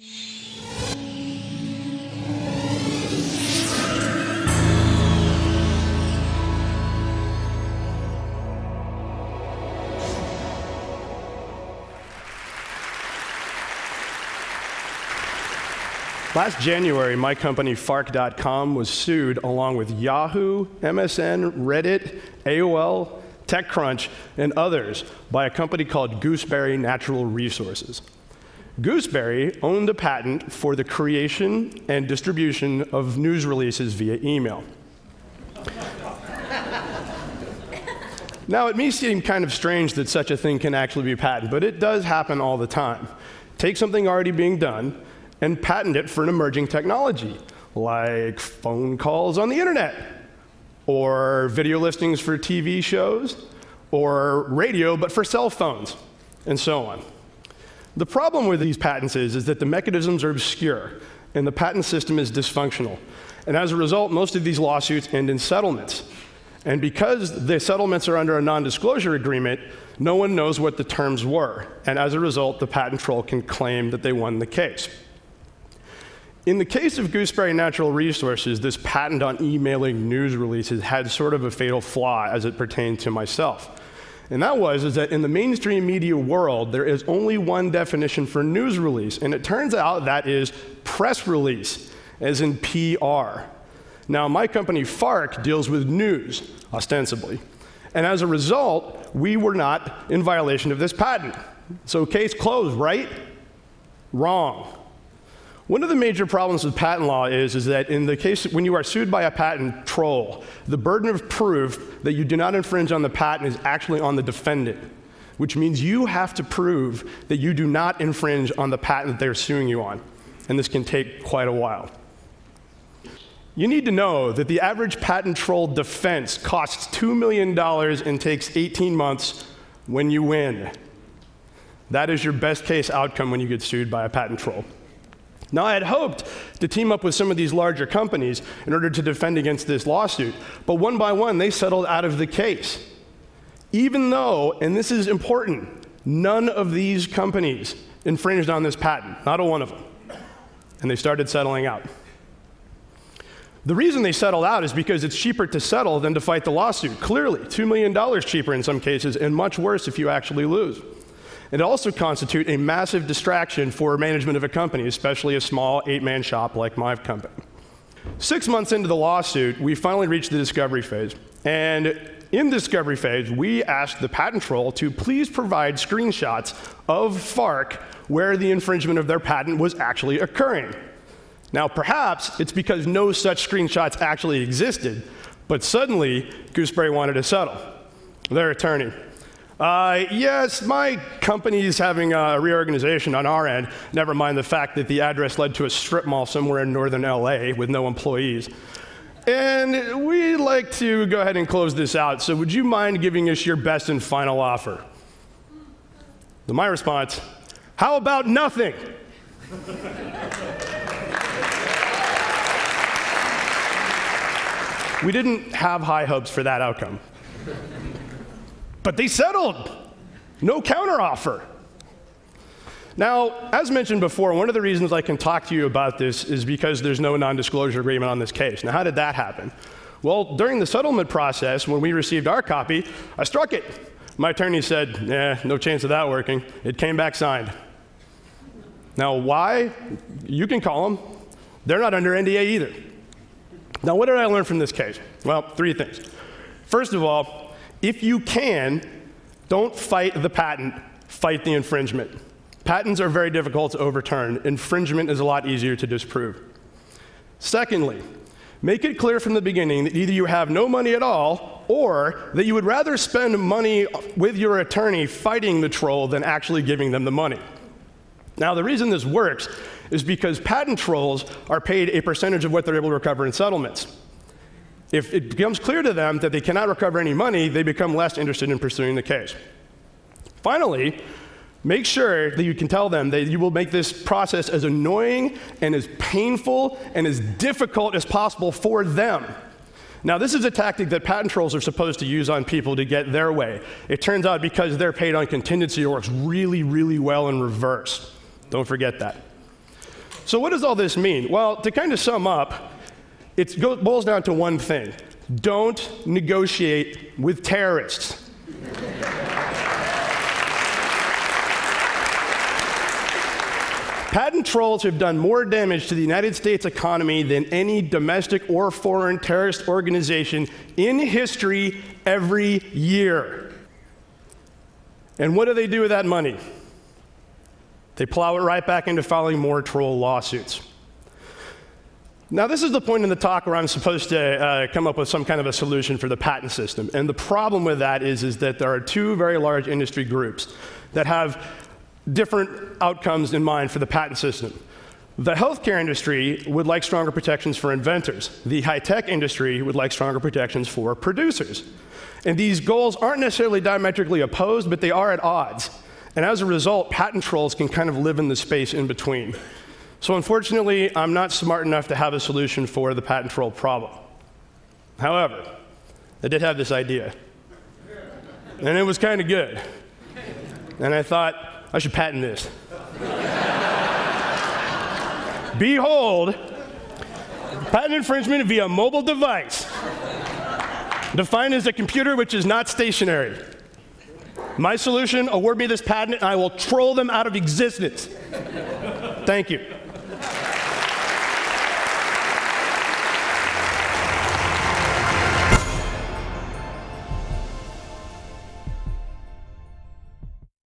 Last January, my company, Fark.com, was sued along with Yahoo, MSN, Reddit, AOL, TechCrunch, and others by a company called Gooseberry Natural Resources. Gooseberry owned a patent for the creation and distribution of news releases via email. Now, it may seem kind of strange that such a thing can actually be patented, but it does happen all the time. Take something already being done and patent it for an emerging technology, like phone calls on the internet, or video listings for TV shows, or radio but for cell phones, and so on. The problem with these patents is that the mechanisms are obscure, and the patent system is dysfunctional. And as a result, most of these lawsuits end in settlements. And because the settlements are under a non-disclosure agreement, no one knows what the terms were. And as a result, the patent troll can claim that they won the case. In the case of Gooseberry Natural Resources, this patent on emailing news releases had sort of a fatal flaw as it pertained to myself. And that was that in the mainstream media world, there is only one definition for news release, and it turns out that is press release, as in PR. Now, my company, Fark, deals with news, ostensibly. And as a result, we were not in violation of this patent. So case closed, right? Wrong. One of the major problems with patent law is that in the case when you are sued by a patent troll, the burden of proof that you do not infringe on the patent is actually on the defendant, which means you have to prove that you do not infringe on the patent that they're suing you on. And this can take quite a while. You need to know that the average patent troll defense costs $2 million and takes 18 months when you win. That is your best case outcome when you get sued by a patent troll. Now, I had hoped to team up with some of these larger companies in order to defend against this lawsuit, but one by one, they settled out of the case. Even though, and this is important, none of these companies infringed on this patent, not a one of them. And they started settling out. The reason they settled out is because it's cheaper to settle than to fight the lawsuit. Clearly, $2 million cheaper in some cases, and much worse if you actually lose. It also constitutes a massive distraction for management of a company, especially a small 8-man shop like my company. 6 months into the lawsuit, we finally reached the discovery phase. And in the discovery phase, we asked the patent troll to please provide screenshots of Fark where the infringement of their patent was actually occurring. Now, perhaps it's because no such screenshots actually existed, but suddenly, Gooseberry wanted to settle. Their attorney. Yes, my company is having a reorganization on our end, never mind the fact that the address led to a strip mall somewhere in northern LA with no employees. And we'd like to go ahead and close this out, so would you mind giving us your best and final offer? To my response, how about nothing? We didn't have high hopes for that outcome. But they settled. No counteroffer. Now, as mentioned before, one of the reasons I can talk to you about this is because there's no non-disclosure agreement on this case. Now, how did that happen? Well, during the settlement process, when we received our copy, I struck it. My attorney said, no chance of that working. It came back signed. Now, why? You can call them. They're not under NDA either. Now, what did I learn from this case? Well, 3 things. First of all, if you can, don't fight the patent, fight the infringement. Patents are very difficult to overturn. Infringement is a lot easier to disprove. Secondly, make it clear from the beginning that either you have no money at all, or that you would rather spend money with your attorney fighting the troll than actually giving them the money. Now, the reason this works is because patent trolls are paid a percentage of what they're able to recover in settlements. If it becomes clear to them that they cannot recover any money, they become less interested in pursuing the case. Finally, make sure that you can tell them that you will make this process as annoying and as painful and as difficult as possible for them. Now, this is a tactic that patent trolls are supposed to use on people to get their way. It turns out because they're paid on contingency, it works really, really well in reverse. Don't forget that. So what does all this mean? Well, to kind of sum up, it boils down to one thing. Don't negotiate with terrorists. Patent trolls have done more damage to the United States economy than any domestic or foreign terrorist organization in history every year. And what do they do with that money? They plow it right back into filing more troll lawsuits. Now, this is the point in the talk where I'm supposed to come up with some kind of a solution for the patent system. And the problem with that is that there are two very large industry groups that have different outcomes in mind for the patent system. The healthcare industry would like stronger protections for inventors. The high-tech industry would like stronger protections for producers. And these goals aren't necessarily diametrically opposed, but they are at odds. And as a result, patent trolls can kind of live in the space in between. So unfortunately, I'm not smart enough to have a solution for the patent troll problem. However, I did have this idea. And it was kind of good. And I thought, I should patent this. Behold, patent infringement via mobile device, defined as a computer which is not stationary. My solution, award me this patent and I will troll them out of existence. Thank you.